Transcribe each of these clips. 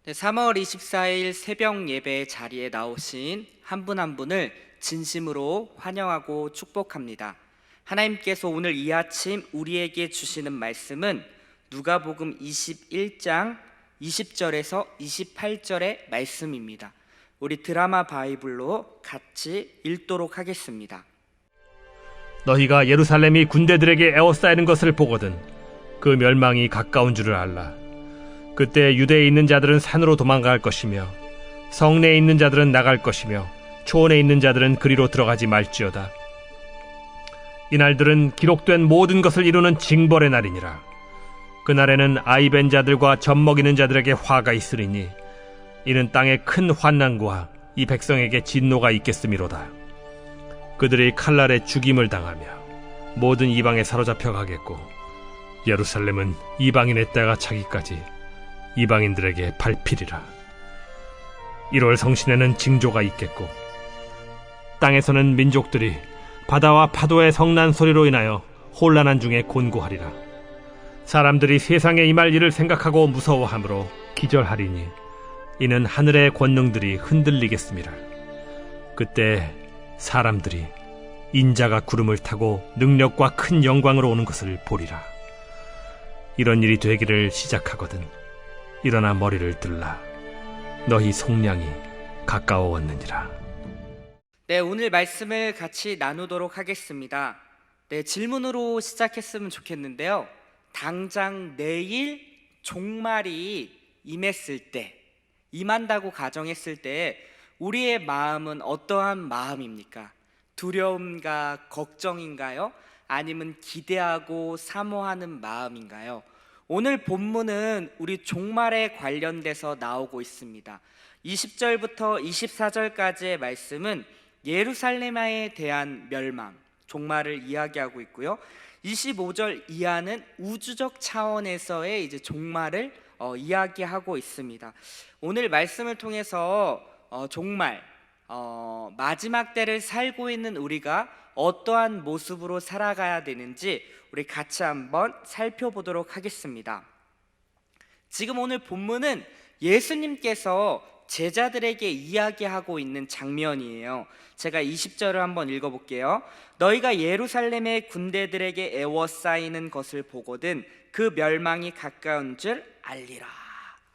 네, 3월 24일 새벽 예배 자리에 나오신 한 분 한 분을 진심으로 환영하고 축복합니다. 하나님께서 오늘 이 아침 우리에게 주시는 말씀은 누가복음 21장 20절에서 28절의 말씀입니다. 우리 드라마 바이블로 같이 읽도록 하겠습니다. 너희가 예루살렘이 군대들에게 에워싸이는 것을 보거든 그 멸망이 가까운 줄을 알라. 그때 유대에 있는 자들은 산으로 도망갈 것이며 성내에 있는 자들은 나갈 것이며 초원에 있는 자들은 그리로 들어가지 말지어다. 이날들은 기록된 모든 것을 이루는 징벌의 날이니라. 그날에는 아이 벤 자들과 젖 먹이는 자들에게 화가 있으리니 이는 땅에 큰 환난과 이 백성에게 진노가 있겠음이로다. 그들이 칼날에 죽임을 당하며 모든 이방에 사로잡혀 가겠고 예루살렘은 이방인의 때가 차기까지 이방인들에게 밟히리라. 1월 성신에는 징조가 있겠고 땅에서는 민족들이 바다와 파도의 성난 소리로 인하여 혼란한 중에 곤고하리라. 사람들이 세상에 임할 일을 생각하고 무서워하므로 기절하리니 이는 하늘의 권능들이 흔들리겠음이라. 그때 사람들이 인자가 구름을 타고 능력과 큰 영광으로 오는 것을 보리라. 이런 일이 되기를 시작하거든 일어나 머리를 들라. 너희 속량이 가까워왔느니라. 네, 오늘 말씀을 같이 나누도록 하겠습니다. 네, 질문으로 시작했으면 좋겠는데요. 당장 내일 종말이 임했을 때, 임한다고 가정했을 때 우리의 마음은 어떠한 마음입니까? 두려움과 걱정인가요? 아니면 기대하고 사모하는 마음인가요? 오늘 본문은 우리 종말에 관련돼서 나오고 있습니다. 20절부터 24절까지의 말씀은 예루살렘에 대한 멸망, 종말을 이야기하고 있고요. 25절 이하는 우주적 차원에서의 이제 종말을 이야기하고 있습니다. 오늘 말씀을 통해서 종말, 마지막 때를 살고 있는 우리가 어떠한 모습으로 살아가야 되는지 우리 같이 한번 살펴보도록 하겠습니다. 지금 오늘 본문은 예수님께서 제자들에게 이야기하고 있는 장면이에요. 제가 20절을 한번 읽어볼게요. 너희가 예루살렘의 군대들에게 에워싸이는 것을 보거든 그 멸망이 가까운 줄 알리라.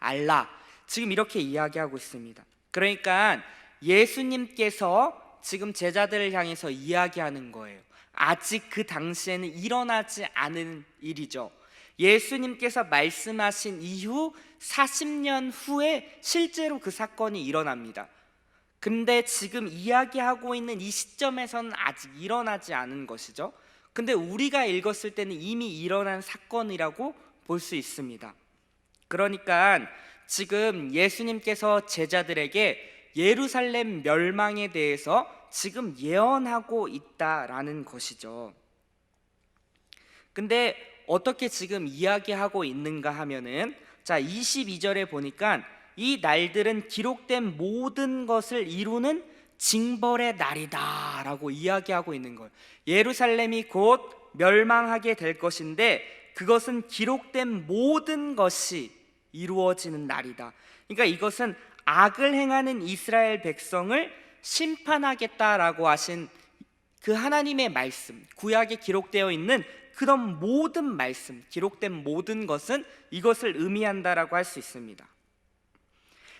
알라. 지금 이렇게 이야기하고 있습니다. 그러니까 예수님께서 지금 제자들을 향해서 이야기하는 거예요. 아직 그 당시에는 일어나지 않은 일이죠. 예수님께서 말씀하신 이후 40년 후에 실제로 그 사건이 일어납니다. 근데 지금 이야기하고 있는 이 시점에서는 아직 일어나지 않은 것이죠. 근데 우리가 읽었을 때는 이미 일어난 사건이라고 볼 수 있습니다. 그러니까 지금 예수님께서 제자들에게 예루살렘 멸망에 대해서 지금 예언하고 있다라는 것이죠. 근데 어떻게 지금 이야기하고 있는가 하면은, 자 22절에 보니까 이 날들은 기록된 모든 것을 이루는 징벌의 날이다 라고 이야기하고 있는 거예요. 예루살렘이 곧 멸망하게 될 것인데 그것은 기록된 모든 것이 이루어지는 날이다. 그러니까 이것은 악을 행하는 이스라엘 백성을 심판하겠다라고 하신 그 하나님의 말씀, 구약에 기록되어 있는 그런 모든 말씀, 기록된 모든 것은 이것을 의미한다라고 할 수 있습니다.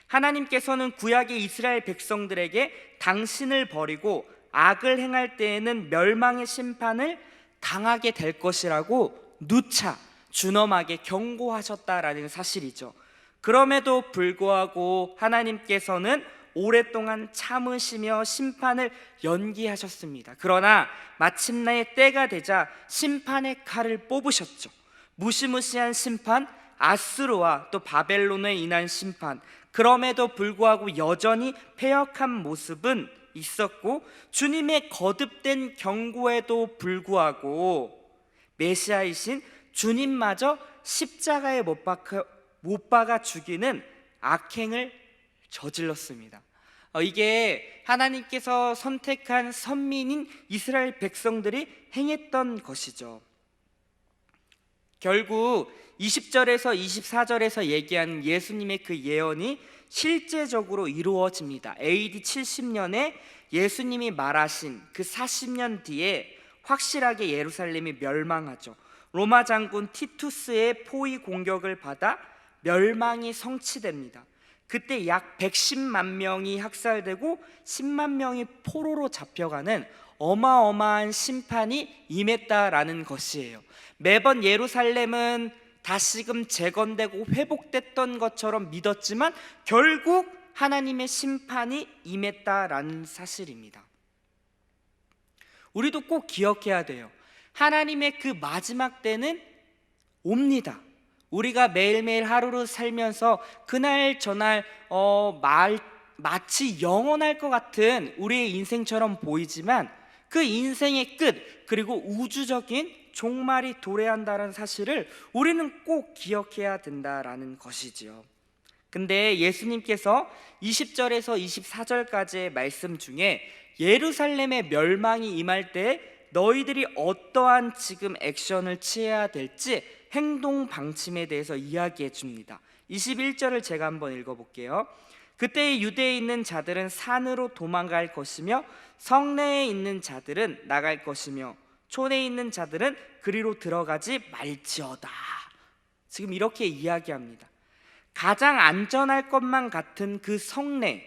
하나님께서는 구약의 이스라엘 백성들에게 당신을 버리고 악을 행할 때에는 멸망의 심판을 당하게 될 것이라고 누차 준엄하게 경고하셨다라는 사실이죠. 그럼에도 불구하고 하나님께서는 오랫동안 참으시며 심판을 연기하셨습니다. 그러나 마침내 때가 되자 심판의 칼을 뽑으셨죠. 무시무시한 심판, 아수르와 또 바벨론에 인한 심판. 그럼에도 불구하고 여전히 패역한 모습은 있었고 주님의 거듭된 경고에도 불구하고 메시아이신 주님마저 십자가에 못 박아 죽이는 악행을 저질렀습니다. 이게 하나님께서 선택한 선민인 이스라엘 백성들이 행했던 것이죠. 결국 20절에서 24절에서 얘기하는 예수님의 그 예언이 실제적으로 이루어집니다. AD 70년에 예수님이 말하신 그 40년 뒤에 확실하게 예루살렘이 멸망하죠. 로마 장군 티투스의 포위 공격을 받아 멸망이 성취됩니다. 그때 약 110만 명이 학살되고 10만 명이 포로로 잡혀가는 어마어마한 심판이 임했다라는 것이에요. 매번 예루살렘은 다시금 재건되고 회복됐던 것처럼 믿었지만 결국 하나님의 심판이 임했다라는 사실입니다. 우리도 꼭 기억해야 돼요. 하나님의 그 마지막 때는 옵니다. 우리가 매일매일 하루를 살면서 그날 저날 마치 영원할 것 같은 우리의 인생처럼 보이지만 그 인생의 끝, 그리고 우주적인 종말이 도래한다는 사실을 우리는 꼭 기억해야 된다라는 것이지요. 근데 예수님께서 20절에서 24절까지의 말씀 중에 예루살렘의 멸망이 임할 때 너희들이 어떠한 지금 액션을 취해야 될지 행동 방침에 대해서 이야기해 줍니다. 21절을 제가 한번 읽어볼게요. 그때 유대에 있는 자들은 산으로 도망갈 것이며 성내에 있는 자들은 나갈 것이며 촌에 있는 자들은 그리로 들어가지 말지어다. 지금 이렇게 이야기합니다. 가장 안전할 것만 같은 그 성내,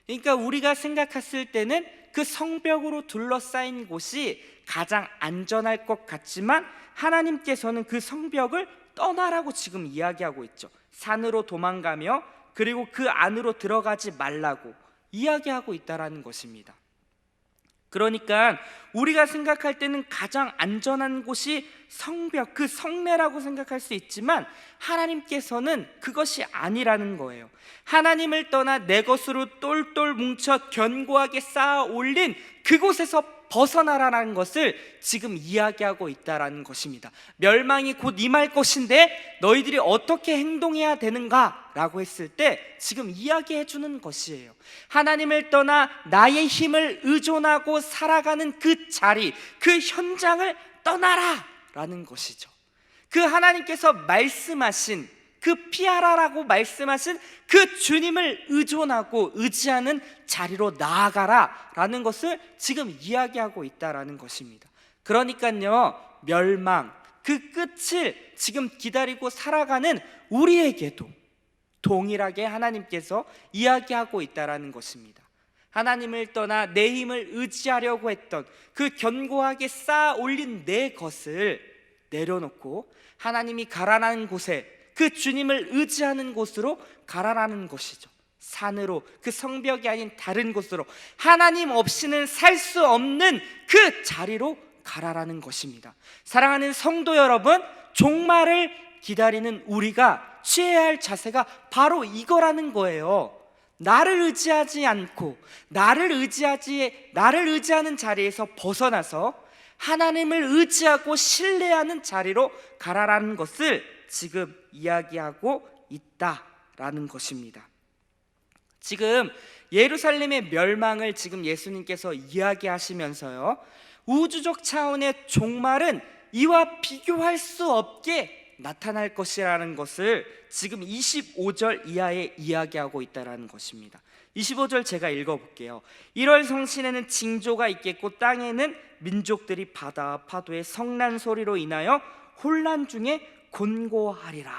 그러니까 우리가 생각했을 때는 그 성벽으로 둘러싸인 곳이 가장 안전할 것 같지만 하나님께서는 그 성벽을 떠나라고 지금 이야기하고 있죠. 산으로 도망가며 그리고 그 안으로 들어가지 말라고 이야기하고 있다라는 것입니다. 그러니까 우리가 생각할 때는 가장 안전한 곳이 성벽, 그 성내라고 생각할 수 있지만 하나님께서는 그것이 아니라는 거예요. 하나님을 떠나 내 것으로 똘똘 뭉쳐 견고하게 쌓아 올린 그곳에서 벗어나라는 것을 지금 이야기하고 있다라는 것입니다. 멸망이 곧 임할 것인데 너희들이 어떻게 행동해야 되는가? 라고 했을 때 지금 이야기해 주는 것이에요. 하나님을 떠나 나의 힘을 의존하고 살아가는 그 자리, 그 현장을 떠나라 라는 것이죠. 그 하나님께서 말씀하신 그 피하라라고 말씀하신 그 주님을 의존하고 의지하는 자리로 나아가라 라는 것을 지금 이야기하고 있다라는 것입니다. 그러니까요, 멸망, 그 끝을 지금 기다리고 살아가는 우리에게도 동일하게 하나님께서 이야기하고 있다라는 것입니다. 하나님을 떠나 내 힘을 의지하려고 했던 그 견고하게 쌓아 올린 내 것을 내려놓고 하나님이 가라라는 곳에, 그 주님을 의지하는 곳으로 가라라는 것이죠. 산으로, 그 성벽이 아닌 다른 곳으로, 하나님 없이는 살 수 없는 그 자리로 가라라는 것입니다. 사랑하는 성도 여러분, 종말을 기다리는 우리가 취해야 할 자세가 바로 이거라는 거예요. 나를 의지하지 않고 나를 의지하는 자리에서 벗어나서 하나님을 의지하고 신뢰하는 자리로 가라라는 것을 지금 이야기하고 있다라는 것입니다. 지금 예루살렘의 멸망을 지금 예수님께서 이야기하시면서요, 우주적 차원의 종말은 이와 비교할 수 없게 나타날 것이라는 것을 지금 25절 이하에 이야기하고 있다라는 것입니다. 25절 제가 읽어볼게요. 1월 성신에는 징조가 있겠고 땅에는 민족들이 바다와 파도의 성난 소리로 인하여 혼란 중에 곤고하리라.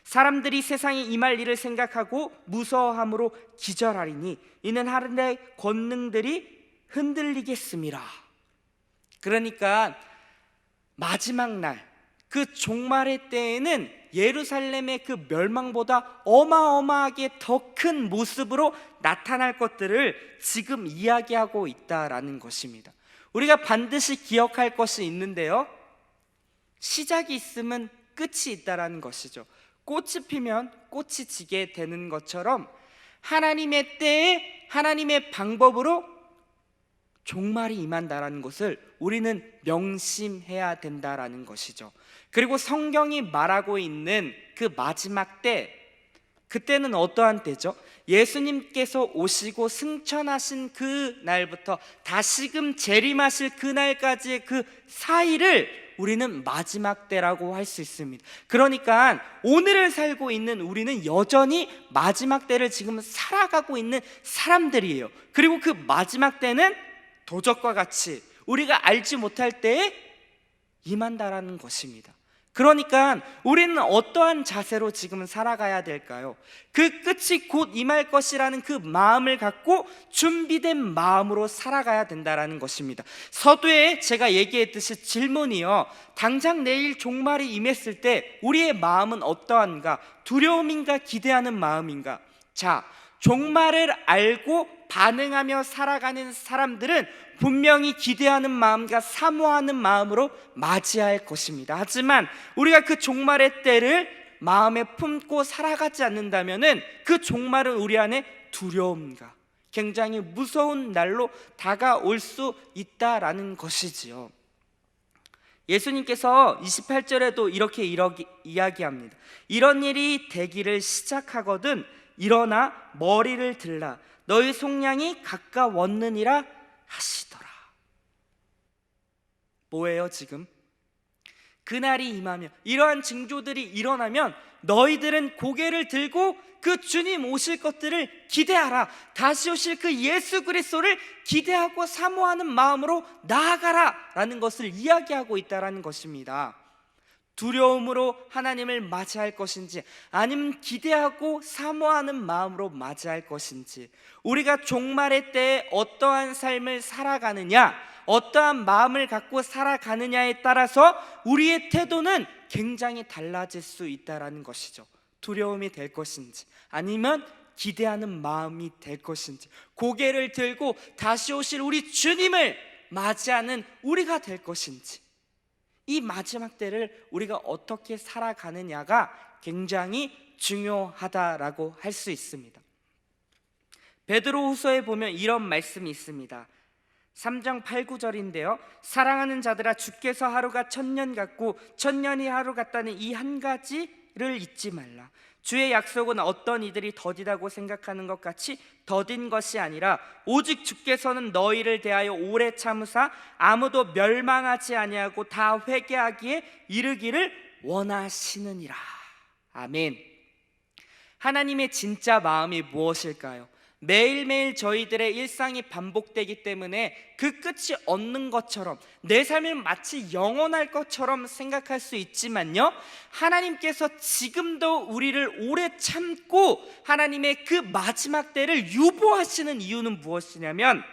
사람들이 세상에 임할 일을 생각하고 무서워함으로 기절하리니 이는 하늘의 권능들이 흔들리겠음이라. 그러니까 마지막 날, 그 종말의 때에는 예루살렘의 그 멸망보다 어마어마하게 더 큰 모습으로 나타날 것들을 지금 이야기하고 있다라는 것입니다. 우리가 반드시 기억할 것이 있는데요, 시작이 있으면 끝이 있다라는 것이죠. 꽃이 피면 꽃이 지게 되는 것처럼 하나님의 때에 하나님의 방법으로 종말이 임한다라는 것을 우리는 명심해야 된다라는 것이죠. 그리고 성경이 말하고 있는 그 마지막 때, 그때는 어떠한 때죠? 예수님께서 오시고 승천하신 그 날부터 다시금 재림하실 그날까지의 그 사이를 우리는 마지막 때라고 할 수 있습니다. 그러니까 오늘을 살고 있는 우리는 여전히 마지막 때를 지금 살아가고 있는 사람들이에요. 그리고 그 마지막 때는 도적과 같이 우리가 알지 못할 때에 임한다라는 것입니다. 그러니까 우리는 어떠한 자세로 지금 살아가야 될까요? 그 끝이 곧 임할 것이라는 그 마음을 갖고 준비된 마음으로 살아가야 된다라는 것입니다. 서두에 제가 얘기했듯이 질문이요, 당장 내일 종말이 임했을 때 우리의 마음은 어떠한가? 두려움인가? 기대하는 마음인가? 자, 종말을 알고 반응하며 살아가는 사람들은 분명히 기대하는 마음과 사모하는 마음으로 맞이할 것입니다. 하지만 우리가 그 종말의 때를 마음에 품고 살아가지 않는다면 그 종말은 우리 안에 두려움과 굉장히 무서운 날로 다가올 수 있다라는 것이지요. 예수님께서 28절에도 이렇게 이야기합니다. 이런 일이 되기를 시작하거든 일어나 머리를 들라 너희 속량이 가까웠느니라 하시더라. 뭐예요 지금? 그날이 임하면, 이러한 징조들이 일어나면 너희들은 고개를 들고 그 주님 오실 것들을 기대하라. 다시 오실 그 예수 그리스도를 기대하고 사모하는 마음으로 나아가라 라는 것을 이야기하고 있다는 것입니다. 두려움으로 하나님을 맞이할 것인지 아니면 기대하고 사모하는 마음으로 맞이할 것인지, 우리가 종말의 때에 어떠한 삶을 살아가느냐, 어떠한 마음을 갖고 살아가느냐에 따라서 우리의 태도는 굉장히 달라질 수 있다는 것이죠. 두려움이 될 것인지 아니면 기대하는 마음이 될 것인지, 고개를 들고 다시 오실 우리 주님을 맞이하는 우리가 될 것인지, 이 마지막 때를 우리가 어떻게 살아가느냐가 굉장히 중요하다라고 할 수 있습니다. 베드로후서에 보면 이런 말씀이 있습니다. 3장 8, 9절인데요 사랑하는 자들아, 주께서 하루가 1000년 같고 1000년이 하루 같다는 이 한 가지를 잊지 말라. 주의 약속은 어떤 이들이 더디다고 생각하는 것 같이 더딘 것이 아니라 오직 주께서는 너희를 대하여 오래 참으사 아무도 멸망하지 아니하고 다 회개하기에 이르기를 원하시느니라. 아멘. 하나님의 진짜 마음이 무엇일까요? 매일매일 저희들의 일상이 반복되기 때문에 그 끝이 없는 것처럼, 내 삶이 마치 영원할 것처럼 생각할 수 있지만요, 하나님께서 지금도 우리를 오래 참고 하나님의 그 마지막 때를 유보하시는 이유는 무엇이냐면,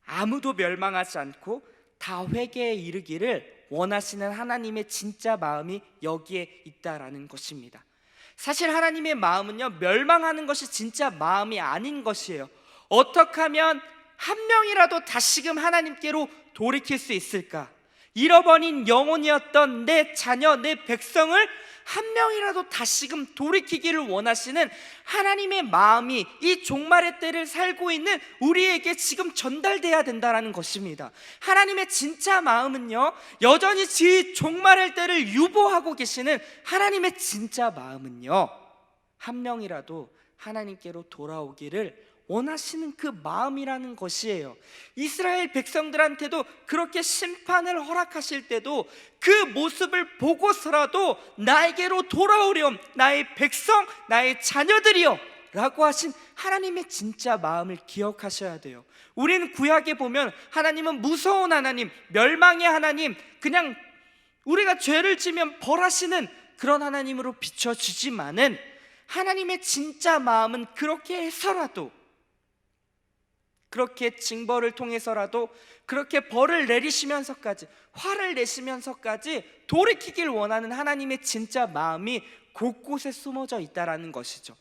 아무도 멸망하지 않고 다 회개에 이르기를 원하시는 하나님의 진짜 마음이 여기에 있다라는 것입니다. 사실 하나님의 마음은요, 멸망하는 것이 진짜 마음이 아닌 것이에요. 어떻게 하면 한 명이라도 다시금 하나님께로 돌이킬 수 있을까? 잃어버린 영혼이었던 내 자녀, 내 백성을 한 명이라도 다시금 돌이키기를 원하시는 하나님의 마음이 이 종말의 때를 살고 있는 우리에게 지금 전달돼야 된다는 것입니다. 하나님의 진짜 마음은요, 여전히 이 종말의 때를 유보하고 계시는 하나님의 진짜 마음은요, 한 명이라도 하나님께로 돌아오기를 원하시는 그 마음이라는 것이에요. 이스라엘 백성들한테도 그렇게 심판을 허락하실 때도 그 모습을 보고서라도 나에게로 돌아오렴, 나의 백성, 나의 자녀들이여 라고 하신 하나님의 진짜 마음을 기억하셔야 돼요. 우리는 구약에 보면 하나님은 무서운 하나님, 멸망의 하나님, 그냥 우리가 죄를 지면 벌하시는 그런 하나님으로 비춰지지만은, 하나님의 진짜 마음은 그렇게 해서라도, 그렇게 징벌을 통해서라도, 그렇게 벌을 내리시면서까지, 화를 내시면서까지 돌이키길 원하는 하나님의 진짜 마음이 곳곳에 숨어져 있다라는 것이죠.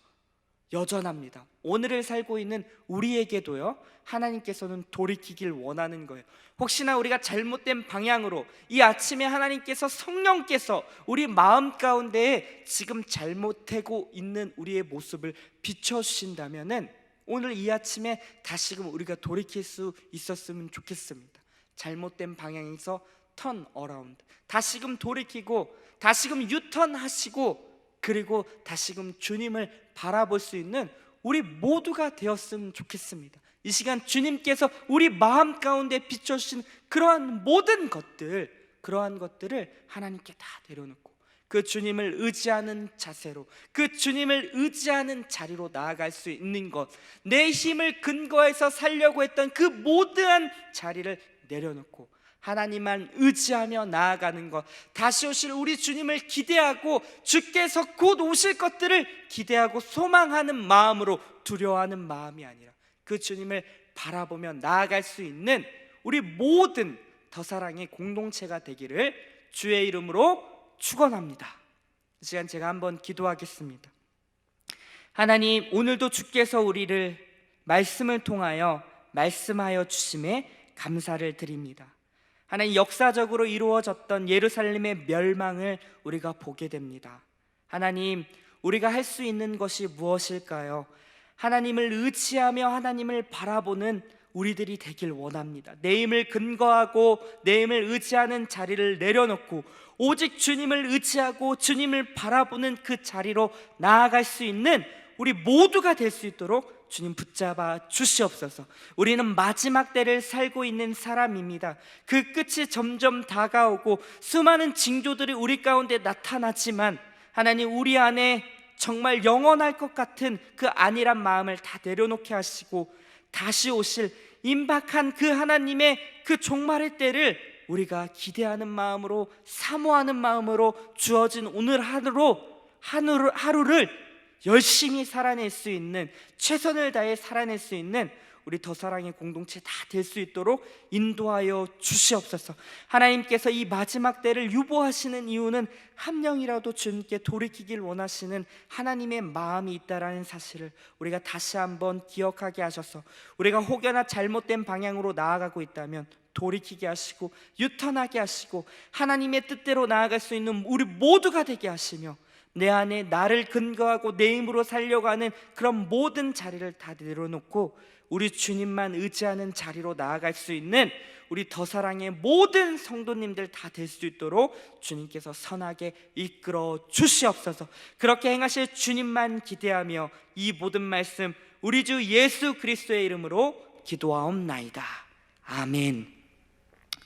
여전합니다. 오늘을 살고 있는 우리에게도요, 하나님께서는 돌이키길 원하는 거예요. 혹시나 우리가 잘못된 방향으로, 이 아침에 하나님께서, 성령께서 우리 마음 가운데에 지금 잘못되고 있는 우리의 모습을 비춰주신다면은 오늘 이 아침에 다시금 우리가 돌이킬 수 있었으면 좋겠습니다. 잘못된 방향에서 턴 어라운드, 다시금 돌이키고 다시금 유턴하시고, 그리고 다시금 주님을 바라볼 수 있는 우리 모두가 되었으면 좋겠습니다. 이 시간 주님께서 우리 마음 가운데 비춰주신 그러한 모든 것들, 그러한 것들을 하나님께 다 내려놓고 그 주님을 의지하는 자세로, 그 주님을 의지하는 자리로 나아갈 수 있는 것, 내 힘을 근거해서 살려고 했던 그 모든 자리를 내려놓고 하나님만 의지하며 나아가는 것, 다시 오실 우리 주님을 기대하고 주께서 곧 오실 것들을 기대하고 소망하는 마음으로, 두려워하는 마음이 아니라 그 주님을 바라보며 나아갈 수 있는 우리 모든 더사랑의 공동체가 되기를 주의 이름으로 축원합니다. 이 시간 제가 한번 기도하겠습니다. 하나님, 오늘도 주께서 우리를 말씀을 통하여 말씀하여 주심에 감사를 드립니다. 하나님, 역사적으로 이루어졌던 예루살렘의 멸망을 우리가 보게 됩니다. 하나님, 우리가 할 수 있는 것이 무엇일까요? 하나님을 의지하며 하나님을 바라보는 우리들이 되길 원합니다. 내 힘을 근거하고 내 힘을 의지하는 자리를 내려놓고 오직 주님을 의지하고 주님을 바라보는 그 자리로 나아갈 수 있는 우리 모두가 될 수 있도록 주님 붙잡아 주시옵소서. 우리는 마지막 때를 살고 있는 사람입니다. 그 끝이 점점 다가오고 수많은 징조들이 우리 가운데 나타나지만 하나님, 우리 안에 정말 영원할 것 같은 그 안일한 마음을 다 내려놓게 하시고 다시 오실 임박한 그 하나님의 그 종말의 때를 우리가 기대하는 마음으로, 사모하는 마음으로 주어진 오늘 하루를 열심히 살아낼 수 있는, 최선을 다해 살아낼 수 있는 우리 더사랑의 공동체 다 될 수 있도록 인도하여 주시옵소서. 하나님께서 이 마지막 때를 유보하시는 이유는 한 명이라도 주님께 돌이키길 원하시는 하나님의 마음이 있다라는 사실을 우리가 다시 한번 기억하게 하셔서 우리가 혹여나 잘못된 방향으로 나아가고 있다면 돌이키게 하시고 유턴하게 하시고 하나님의 뜻대로 나아갈 수 있는 우리 모두가 되게 하시며 내 안에 나를 근거하고 내 힘으로 살려고 하는 그런 모든 자리를 다 내려놓고 우리 주님만 의지하는 자리로 나아갈 수 있는 우리 더사랑의 모든 성도님들 다 될 수 있도록 주님께서 선하게 이끌어 주시옵소서. 그렇게 행하실 주님만 기대하며 이 모든 말씀 우리 주 예수 그리스도의 이름으로 기도하옵나이다. 아멘.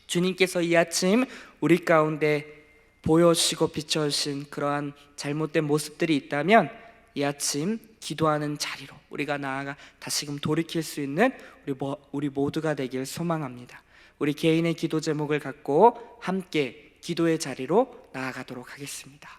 주님께서 이 아침 우리 가운데 보여주시고 비춰주신 그러한 잘못된 모습들이 있다면 이 아침 기도하는 자리로 우리가 나아가 다시금 돌이킬 수 있는 우리 모두가 되길 소망합니다. 우리 개인의 기도 제목을 갖고 함께 기도의 자리로 나아가도록 하겠습니다.